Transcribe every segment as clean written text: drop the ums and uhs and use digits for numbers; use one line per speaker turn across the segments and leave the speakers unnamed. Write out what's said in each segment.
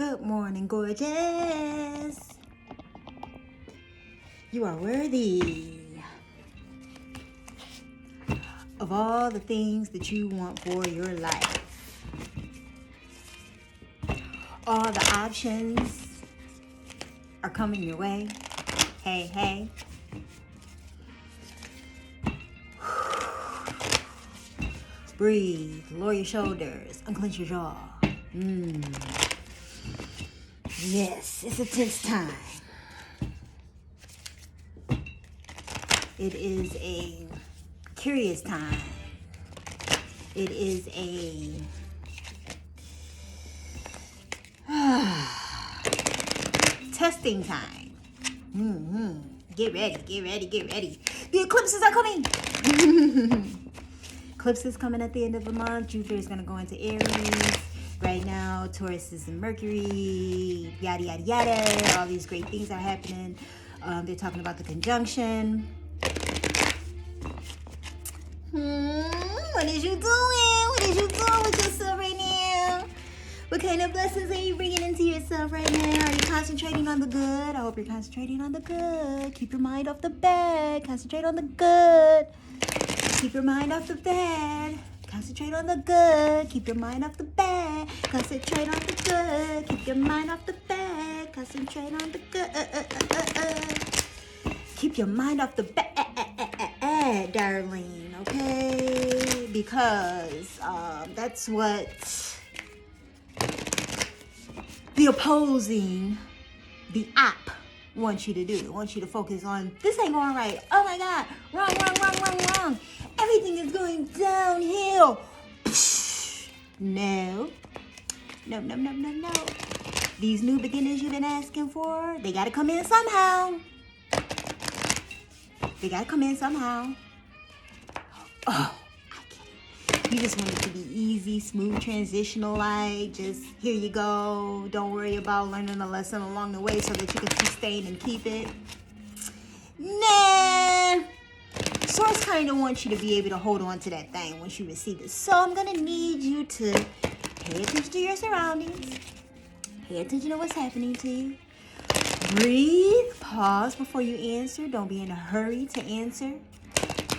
Good morning, gorgeous. You are worthy of all the things that you want for your life. All the options are coming your way. Hey, hey. Breathe, lower your shoulders, unclench your jaw. Yes, it's a tense time. It is a curious time. It is a testing time. Get ready, get ready, get ready. The eclipses are coming. Eclipses coming at the end of the month. Jupiter is going to go into Aries. Right now, Taurus is in Mercury. Yada, yada, yada. All these great things are happening. They're talking about the conjunction. What is you doing? What is you doing with yourself right now? What kind of blessings are you bringing into yourself right now? Are you concentrating on the good? I hope you're concentrating on the good. Keep your mind off the bad. Concentrate on the good. Keep your mind off the bad. Concentrate on the good. Keep your mind off the bad. Concentrate on the good. Keep your mind off the bad. Concentrate on the good. Keep your mind off the bad, darling. Okay? Because that's what the opposing, the op wants you to do. It wants you to focus on, this ain't going right. Oh my God. Wrong, wrong, wrong, wrong, wrong. Everything is going downhill. No. No, no, no, no, no. These new beginnings you've been asking for, they got to come in somehow. They got to come in somehow. Oh, I get it. You just want it to be easy, smooth, transitional, like just here you go. Don't worry about learning a lesson along the way so that you can sustain and keep it. Nah. Source kind of wants you to be able to hold on to that thing once you receive it. So I'm going to need you to pay attention to your surroundings. Pay attention to what's happening to you. Breathe. Pause before you answer. Don't be in a hurry to answer.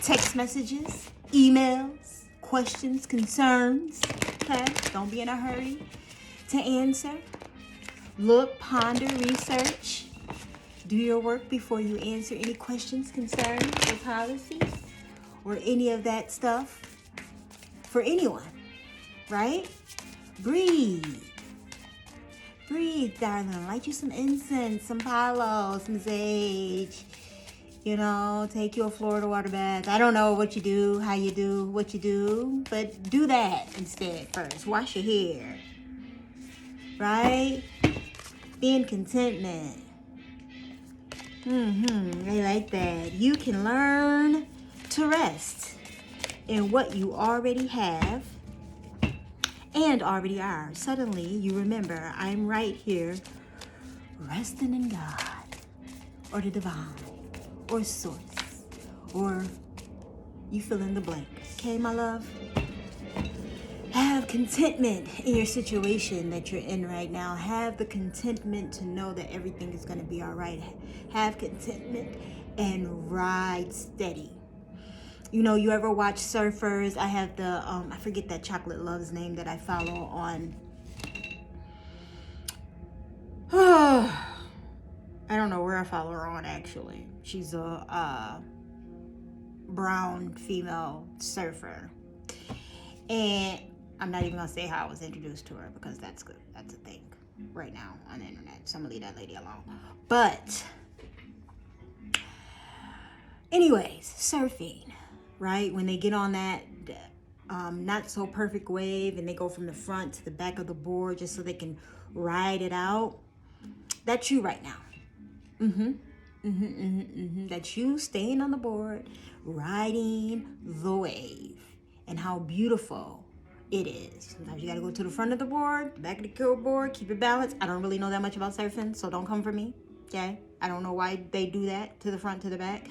Text messages, emails, questions, concerns. Okay? Don't be in a hurry to answer. Look, ponder, research. Do your work before you answer any questions, concerns, or policies, or any of that stuff for anyone, right? Breathe. Breathe, darling. Light you some incense, some palo, some sage. You know, take your Florida water bath. I don't know what you do, how you do, what you do, but do that instead first. Wash your hair, right? Be in contentment. I like that. You can learn to rest in what you already have and already are. Suddenly, you remember, I'm right here, resting in God, or the divine, or source, or you fill in the blank. Okay, my love? Have contentment in your situation that you're in right now. Have the contentment to know that everything is going to be all right. Have contentment and ride steady. You know, you ever watch surfers? I have the, I forget that chocolate love's name that I follow on. I don't know where I follow her on, actually. She's a brown female surfer. And I'm not even going to say how I was introduced to her because that's good. That's a thing right now on the internet. So I'm going to leave that lady alone. But anyways, surfing, right? When they get on that not so perfect wave and they go from the front to the back of the board just so they can ride it out. That's you right now. That's you staying on the board, riding the wave. And how beautiful it is. Sometimes you got to go to the front of the board, the back of the board, keep it balanced. I don't really know that much about surfing, so don't come for me, okay? I don't know why they do that, to the front, to the back.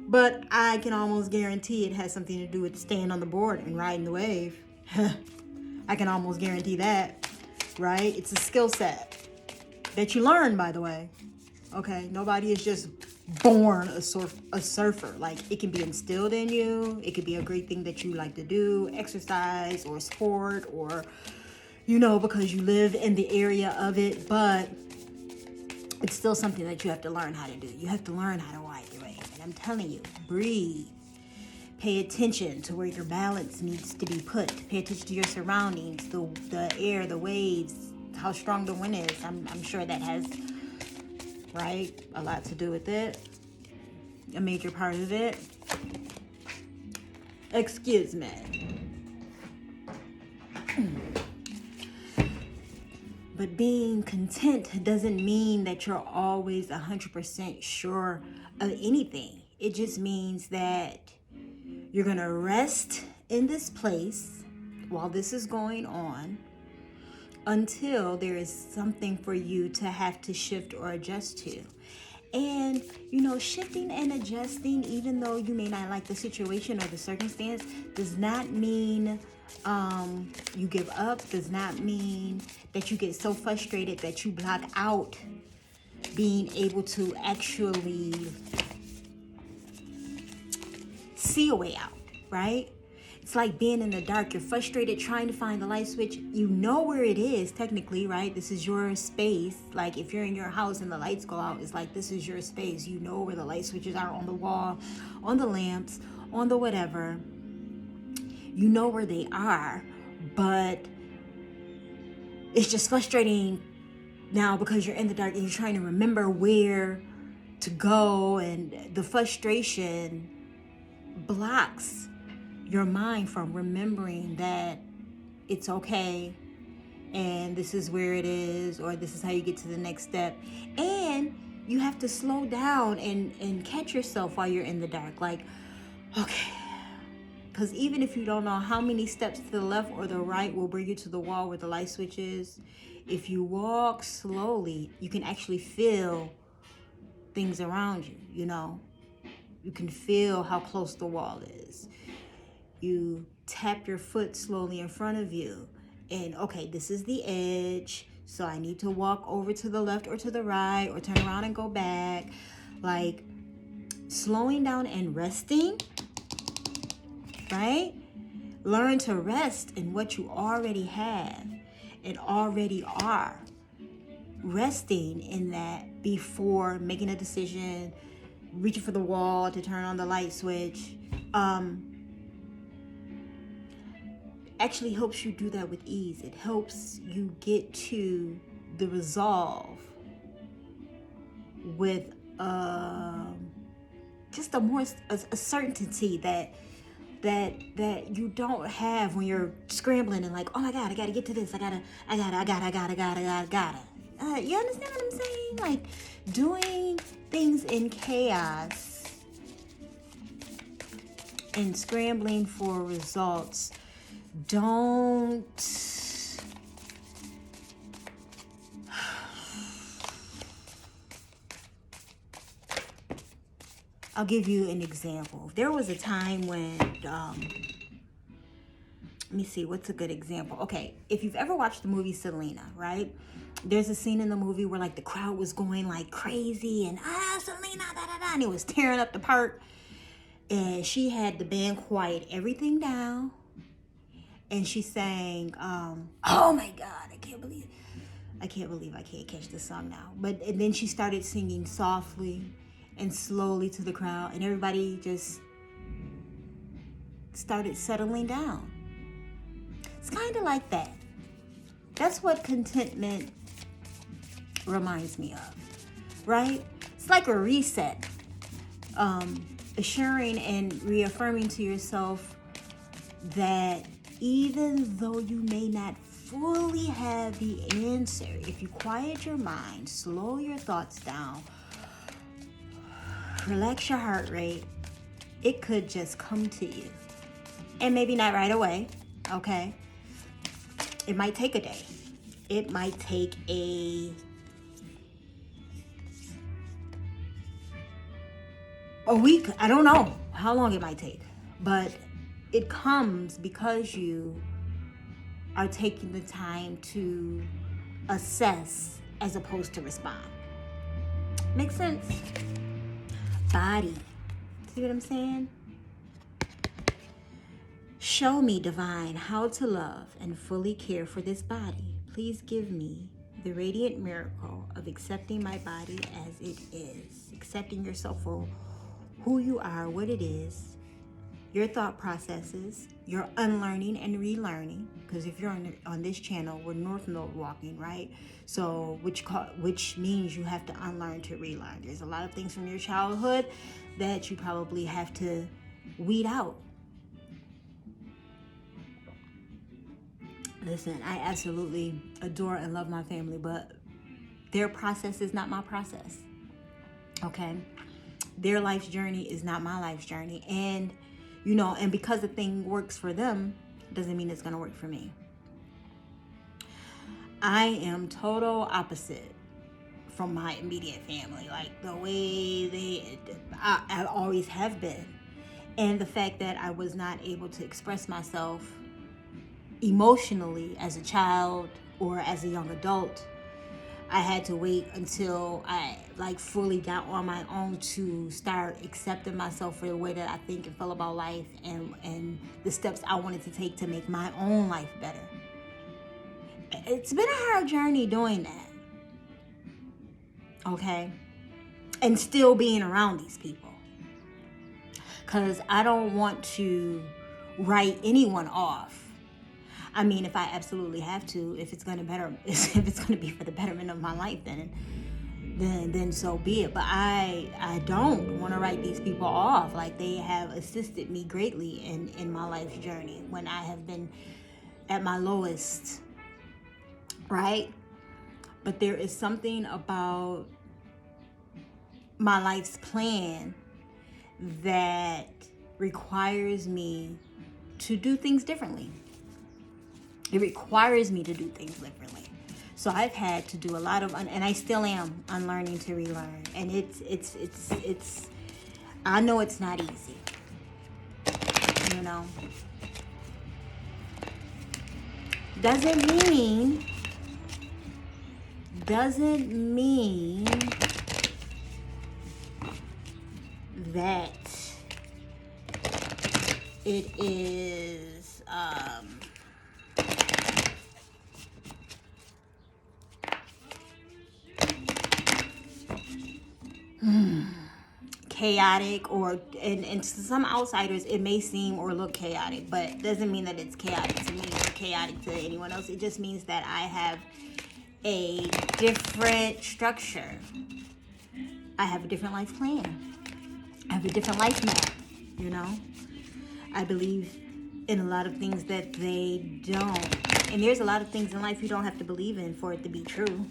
But I can almost guarantee it has something to do with staying on the board and riding the wave. I can almost guarantee that, right? It's a skill set. that you learn, by the way. Okay, nobody is just born a surfer. Like, it can be instilled in you. It could be a great thing that you like to do, exercise or sport, or, you know, because you live in the area of it. But it's still something that you have to learn how to do. You have to learn how to ride the wave. And I'm telling you, breathe. Pay attention to where your balance needs to be put. Pay attention to your surroundings, the air, the waves, how strong the wind is. I'm sure that has, right, a lot to do with it. A major part of it. Excuse me. But being content doesn't mean that you're always 100% sure of anything. It just means that you're going to rest in this place while this is going on until there is something for you to have to shift or adjust to. And, you know, shifting and adjusting, even though you may not like the situation or the circumstance, does not mean you give up, does not mean that you get so frustrated that you block out being able to actually see a way out, right? It's like being in the dark. You're frustrated trying to find the light switch. You know where it is technically, right? This is your space. Like if you're in your house and the lights go out, it's like this is your space. You know where the light switches are on the wall, on the lamps, on the whatever. You know where they are, but it's just frustrating now because you're in the dark and you're trying to remember where to go, and the frustration blocks your mind from remembering that it's okay and this is where it is, or this is how you get to the next step. And you have to slow down and catch yourself while you're in the dark. Like, okay, because even if you don't know how many steps to the left or the right will bring you to the wall where the light switch is, if you walk slowly, you can actually feel things around you, you know. You can feel how close the wall is. You tap your foot slowly in front of you. And okay, this is the edge. So I need to walk over to the left or to the right or turn around and go back. Like slowing down and resting, right? Learn to rest in what you already have and already are. Resting in that before making a decision, reaching for the wall to turn on the light switch, actually helps you do that with ease. It helps you get to the resolve with just a certainty that you don't have when you're scrambling and like, oh my God, I gotta get to this. I gotta. You understand what I'm saying? Like doing things in chaos and scrambling for results don't I'll give you an example. There was a time when let me see, what's a good example? Okay, if you've ever watched the movie Selena, right? There's a scene in the movie where like the crowd was going like crazy and Selena, da da da, and it was tearing up the park. And she had the band quiet everything down, and she sang, "Oh my God, I can't believe I can't catch this song now." And then she started singing softly and slowly to the crowd, and everybody just started settling down. It's kind of like that. That's what contentment reminds me of, right? It's like a reset. Assuring and reaffirming to yourself that even though you may not fully have the answer, if you quiet your mind, slow your thoughts down, relax your heart rate, it could just come to you. And maybe not right away, okay? It might take a day. It might take a week. I don't know how long it might take. But it comes because you are taking the time to assess as opposed to respond. Make sense? Body. See what I'm saying? Show me, divine, how to love and fully care for this body. Please give me the radiant miracle of accepting my body as it is. Accepting yourself for who you are, what it is, your thought processes, your unlearning and relearning. Because if you're on this channel, we're North Node walking, right? So which means you have to unlearn to relearn. There's a lot of things from your childhood that you probably have to weed out. Listen, I absolutely adore and love my family, but their process is not my process. Okay? Their life's journey is not my life's journey. And, you know, and because the thing works for them, doesn't mean it's going to work for me. I am total opposite from my immediate family. Like the way I always have been. And the fact that I was not able to express myself emotionally as a child or as a young adult, I had to wait until I fully got on my own to start accepting myself for the way that I think and feel about life and the steps I wanted to take to make my own life better. It's been a hard journey doing that. Okay? And still being around these people. Because I don't want to write anyone off. I mean, if I absolutely have to, if it's gonna be for the betterment of my life, then so be it. But I don't want to write these people off. Like, they have assisted me greatly in my life's journey when I have been at my lowest, right? But there is something about my life's plan that requires me to do things differently. It requires me to do things differently. So I've had to do a lot of, and I still am unlearning to relearn. And it's, I know it's not easy, you know. Doesn't mean that it is, chaotic, or and to some outsiders it may seem or look chaotic, but it doesn't mean that it's chaotic to me or chaotic to anyone else. It just means that I have a different structure. I have a different life plan. I have a different life map, you know. I believe in a lot of things that they don't. And there's a lot of things in life you don't have to believe in for it to be true.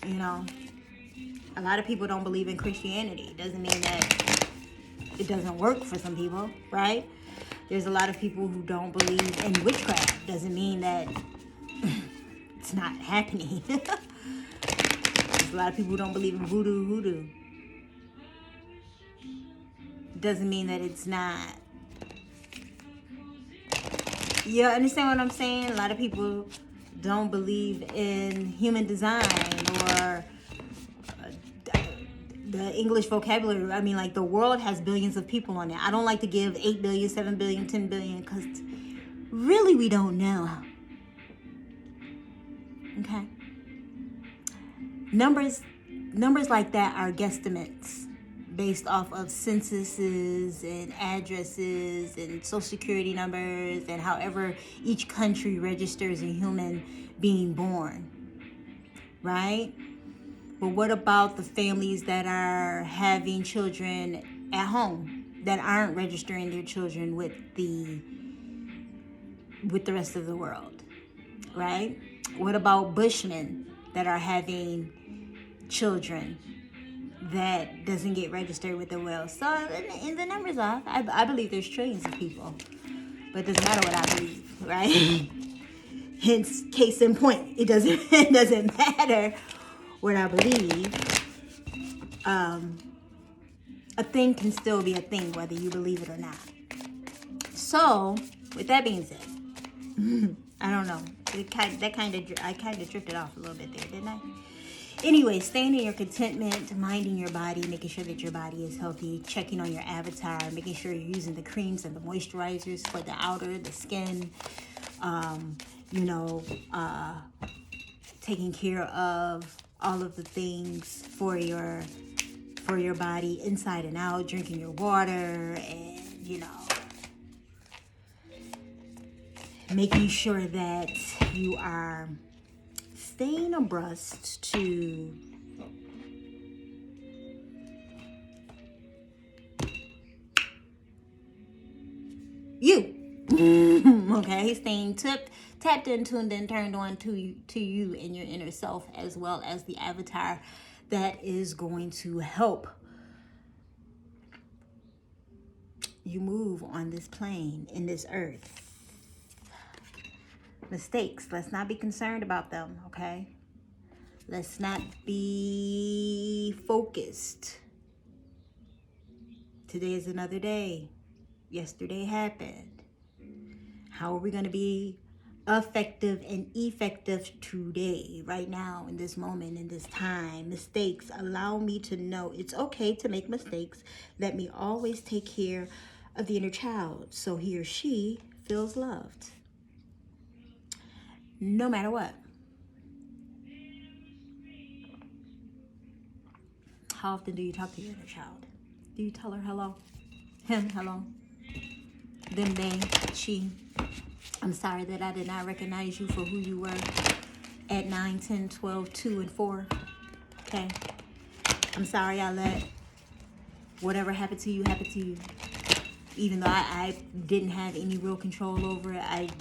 You know, a lot of people don't believe in Christianity. Doesn't mean that it doesn't work for some people, right? There's a lot of people who don't believe in witchcraft. Doesn't mean that it's not happening. There's a lot of people who don't believe in hoodoo. Doesn't mean that it's not. You understand what I'm saying? A lot of people don't believe in human design or the English vocabulary. I mean, like, the world has billions of people on it. I don't like to give 8 billion, 7 billion, 10 billion, because really we don't know. Okay? Numbers like that are guesstimates based off of censuses and addresses and social security numbers and however each country registers a human being born, right? But what about the families that are having children at home that aren't registering their children with the rest of the world, right? What about Bushmen that are having children that doesn't get registered with the will? So, and the numbers are, I believe there's trillions of people, but it doesn't matter what I believe, right? Hence, case in point, it doesn't matter what I believe. A thing can still be a thing whether you believe it or not. So, with that being said, I don't know. I kind of drifted off a little bit there, didn't I? Anyway, staying in your contentment, minding your body, making sure that your body is healthy, checking on your avatar, making sure you're using the creams and the moisturizers for the outer, the skin, taking care of all of the things for your body inside and out, drinking your water, and making sure that you are staying abreast to you. Okay, staying tapped in, tuned in, turned on to you and your inner self, as well as the avatar that is going to help you move on this plane, in this earth. Mistakes, let's not be concerned about them, okay? Let's not be focused. Today is another day. Yesterday happened. How are we going to be effective and effective today, right now, in this moment, in this time? Mistakes, allow me to know it's okay to make mistakes. Let me always take care of the inner child so he or she feels loved, no matter what. How often do you talk to your inner child? Do you tell her hello? Him, hello? Them, they, she. I'm sorry that I did not recognize you for who you were at 9, 10, 12, 2, and 4. Okay? I'm sorry I let whatever happened to you happen to you. Even though I didn't have any real control over it,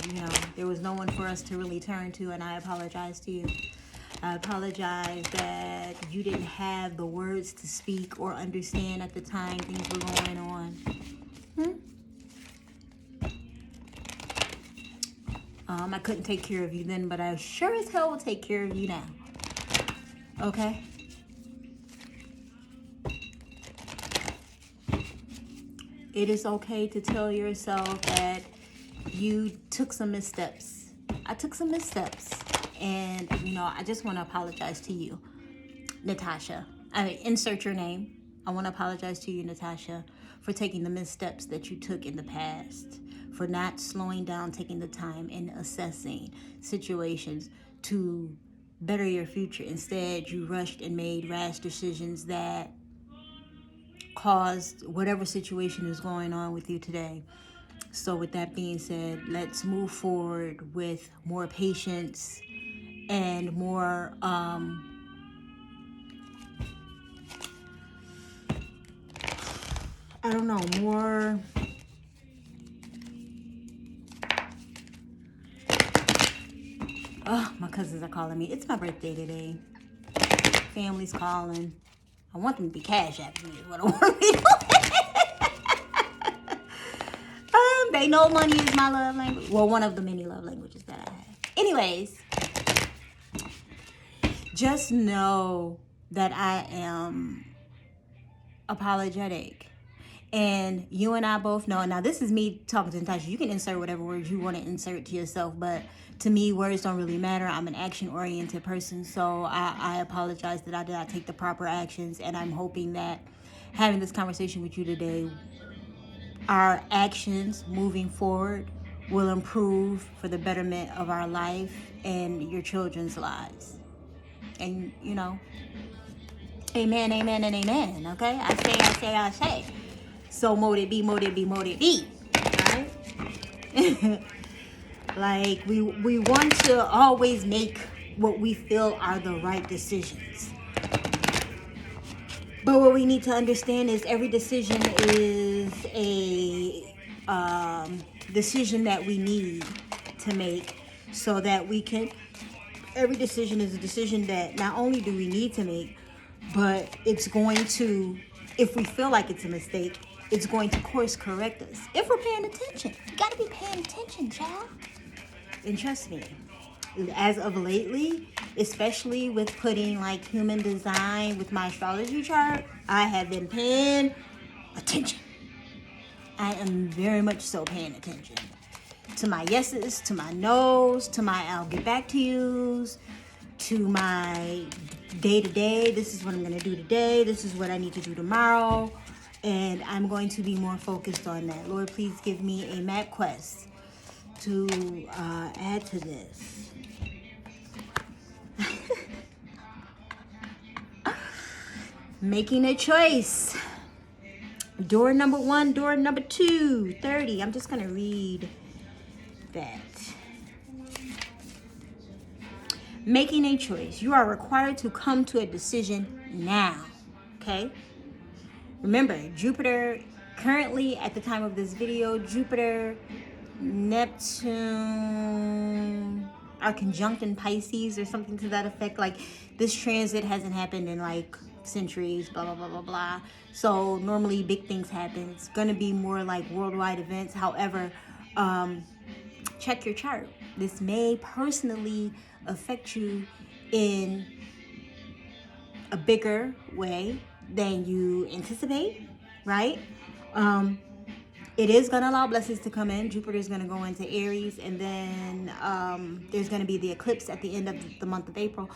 there was no one for us to really turn to, and I apologize to you. I apologize that you didn't have the words to speak or understand at the time things were going on. I couldn't take care of you then, but I sure as hell will take care of you now. Okay? It is okay to tell yourself that you took some missteps. I took some missteps. And, I just want to apologize to you, Natasha. Insert your name. I want to apologize to you, Natasha, for taking the missteps that you took in the past, for not slowing down, taking the time and assessing situations to better your future. Instead, you rushed and made rash decisions that caused whatever situation is going on with you today. So with that being said, let's move forward with more patience and more more my cousins are calling me. It's my birthday today. Family's calling. I want them to be cash apping me is what I want to be doing. They know money is my love language. Well, one of the many love languages that I have. Anyways, just know that I am apologetic. And you and I both know. Now, this is me talking to Natasha. You can insert whatever words you want to insert to yourself. But to me, words don't really matter. I'm an action-oriented person. So I apologize that I did not take the proper actions. And I'm hoping that having this conversation with you today, our actions moving forward will improve for the betterment of our life and your children's lives. And, amen, amen, and amen. Okay? I say. So mote it be, mote it be, mote it be. Alright? Like, we want to always make what we feel are the right decisions. But what we need to understand is every decision is a decision that we need to make so that we can... Every decision is a decision that not only do we need to make, but it's going to, if we feel like it's a mistake, it's going to course correct us. If we're paying attention. You got to be paying attention, child. And trust me, as of lately, especially with putting like human design with my astrology chart, I have been paying attention. I am very much so paying attention. to my yeses, to my nos, to my I'll get back to yous, to my day-to-day. This is what I'm going to do today. This is what I need to do tomorrow. And I'm going to be more focused on that. Lord, please give me a map quest to add to this. Making a choice. Door number 1, door number 2, 30. I'm just going to read that. Making a choice. You are required to come to a decision now. Okay? Remember, Jupiter, currently at the time of this video, Jupiter, Neptune are conjunct in Pisces or something to that effect. Like, this transit hasn't happened in like centuries, blah, blah, blah, blah, blah. So normally big things happen. It's going to be more like worldwide events. However, check your chart. This may personally affect you in a bigger way than you anticipate, right? It is going to allow blessings to come in. Jupiter is going to go into Aries, and then there's going to be the eclipse at the end of the month of April.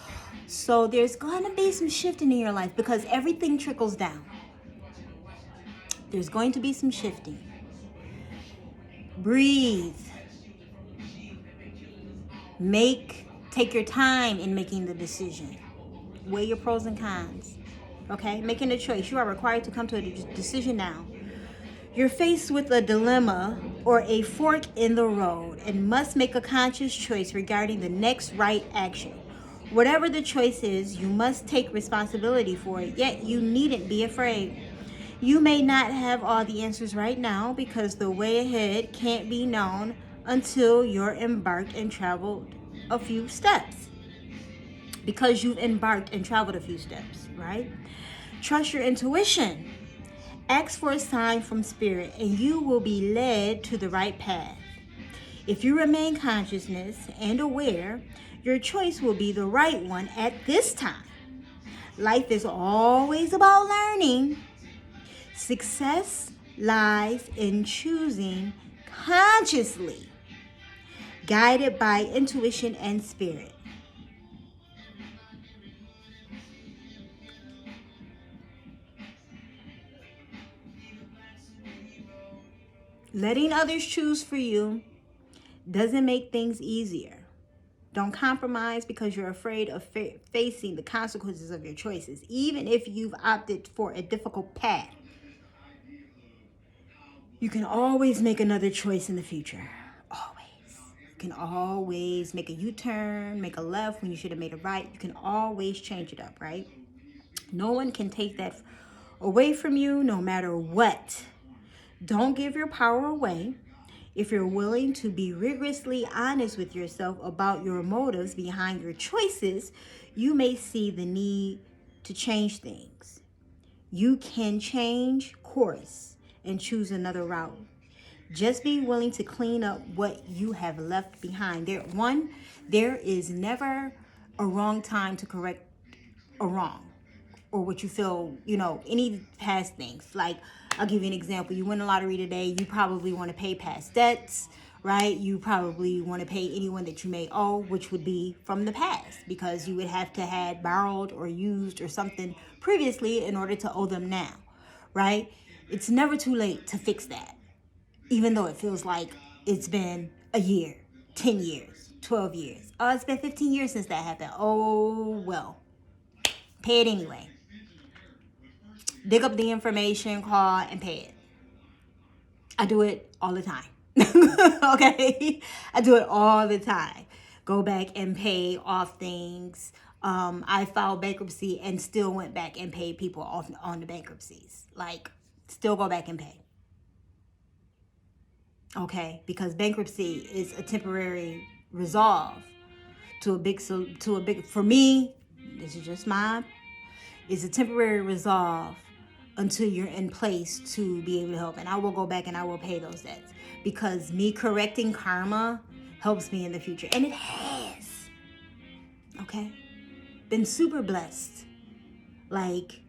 So there's going to be some shifting in your life because everything trickles down. There's going to be some shifting. Breathe. Take your time in making the decision. Weigh your pros and cons. Okay? Making a choice. You are required to come to a decision now. You're faced with a dilemma or a fork in the road and must make a conscious choice regarding the next right action. Whatever the choice is, you must take responsibility for it, yet you needn't be afraid. You may not have all the answers right now because the way ahead can't be known until you're embarked and traveled a few steps. Because you've embarked and traveled a few steps, right? Trust your intuition. Ask for a sign from spirit and you will be led to the right path. If you remain consciousness and aware, your choice will be the right one at this time. Life is always about learning. Success lies in choosing consciously, guided by intuition and spirit. Letting others choose for you doesn't make things easier. Don't compromise because you're afraid of facing the consequences of your choices, even if you've opted for a difficult path. You can always make another choice in the future. Always. You can always make a U-turn, make a left when you should have made a right. You can always change it up, right? No one can take that away from you, no matter what. Don't give your power away. If you're willing to be rigorously honest with yourself about your motives behind your choices, you may see the need to change things. You can change course and choose another route. Just be willing to clean up what you have left behind. There is never a wrong time to correct a wrong or what you feel, any past things. Like, I'll give you an example. You win a lottery today, you probably want to pay past debts, right? You probably want to pay anyone that you may owe, which would be from the past, because you would have to had borrowed or used or something previously in order to owe them now, right? It's never too late to fix that, even though it feels like it's been a year, 10 years, 12 years. Oh, it's been 15 years since that happened. Oh, well, pay it anyway. Dig up the information, call, and pay it. I do it all the time. Okay? I do it all the time. Go back and pay off things. I filed bankruptcy and still went back and paid people off on the bankruptcies. Like, still go back and pay. Okay? Because bankruptcy is a temporary resolve to a big, for me, this is just it's a temporary resolve until you're in place to be able to help. And I will go back and I will pay those debts because me correcting karma helps me in the future. And it has. Okay? Been super blessed. Like,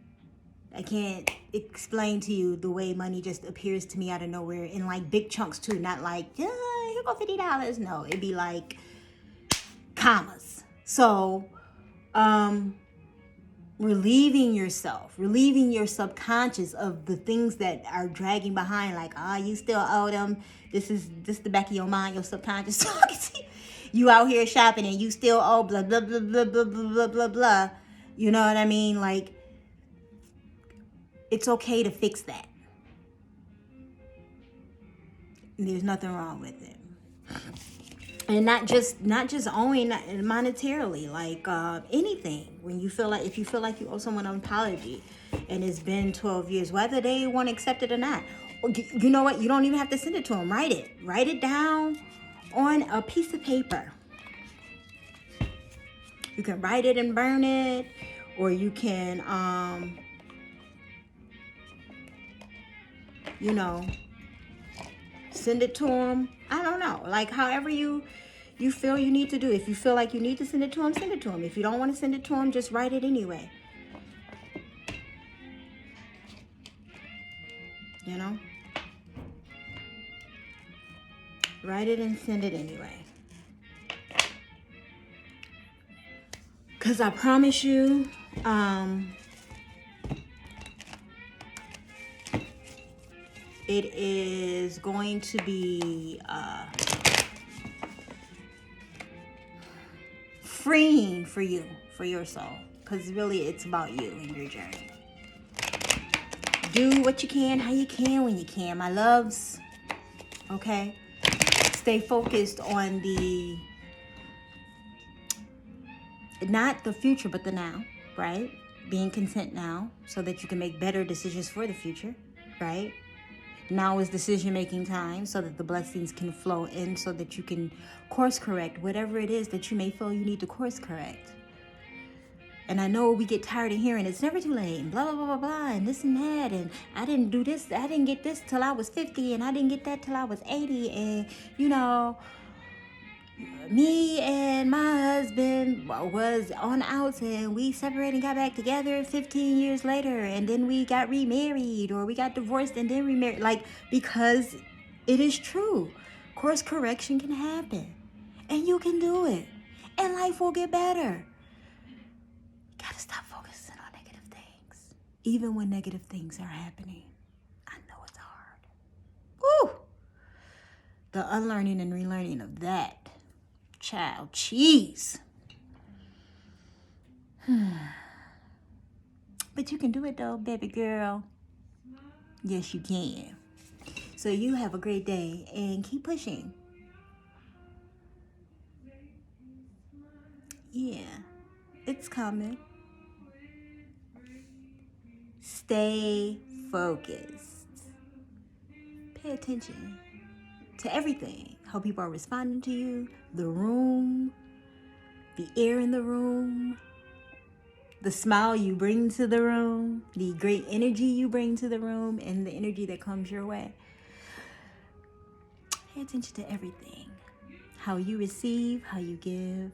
I can't explain to you the way money just appears to me out of nowhere in like big chunks too. Not like, yeah, here go $50. No, it'd be like commas. So, relieving yourself, relieving your subconscious of the things that are dragging behind, like, you still owe them. This the back of your mind, your subconscious talking to you. You out here shopping and you still owe blah, blah, blah, blah, blah, blah, blah, blah, blah. You know what I mean? Like, it's okay to fix that. There's nothing wrong with it. And not just owing monetarily, like anything. When you feel like, if you feel like you owe someone an apology and it's been 12 years, whether they want to accept it or not, you know what? You don't even have to send it to them. Write it down on a piece of paper. You can write it and burn it, or you can, send it to them. I don't know, like however you feel you need to do. If you feel like you need to send it to them, send it to them. If you don't want to send it to them, just write it anyway. Write it and send it anyway. Because I promise you, it is going to be freeing for you, for your soul. Because really, it's about you and your journey. Do what you can, how you can, when you can, my loves. Okay? Stay focused on not the future, but the now, right? Being content now so that you can make better decisions for the future, right? Now is decision-making time so that the blessings can flow in, so that you can course correct whatever it is that you may feel you need to course correct. And I know we get tired of hearing it's never too late, and blah, blah, blah, blah, blah, and this and that, and I didn't do this, I didn't get this till I was 50, and I didn't get that till I was 80, and, me and my husband was on outs, and we separated and got back together 15 years later, and then we got remarried, or we got divorced and then remarried. Like, because it is true. Course correction can happen, and you can do it, and life will get better. Gotta stop focusing on negative things, even when negative things are happening. I know it's hard. Woo! The unlearning and relearning of that. Child, cheese. But you can do it though, baby girl. Yes, you can. So you have a great day and keep pushing. Yeah, it's coming. Stay focused. Pay attention to everything. How people are responding to you, the room, the air in the room, the smile you bring to the room, the great energy you bring to the room, and the energy that comes your way. Pay attention to everything. How you receive, how you give.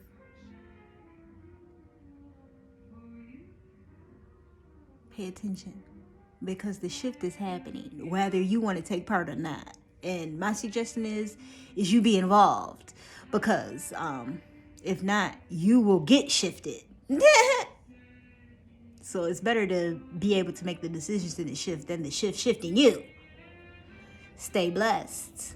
Pay attention, because the shift is happening, whether you want to take part or not. And my suggestion is you be involved, because if not, you will get shifted. So it's better to be able to make the decisions in the shift than the shift shifting you. Stay blessed.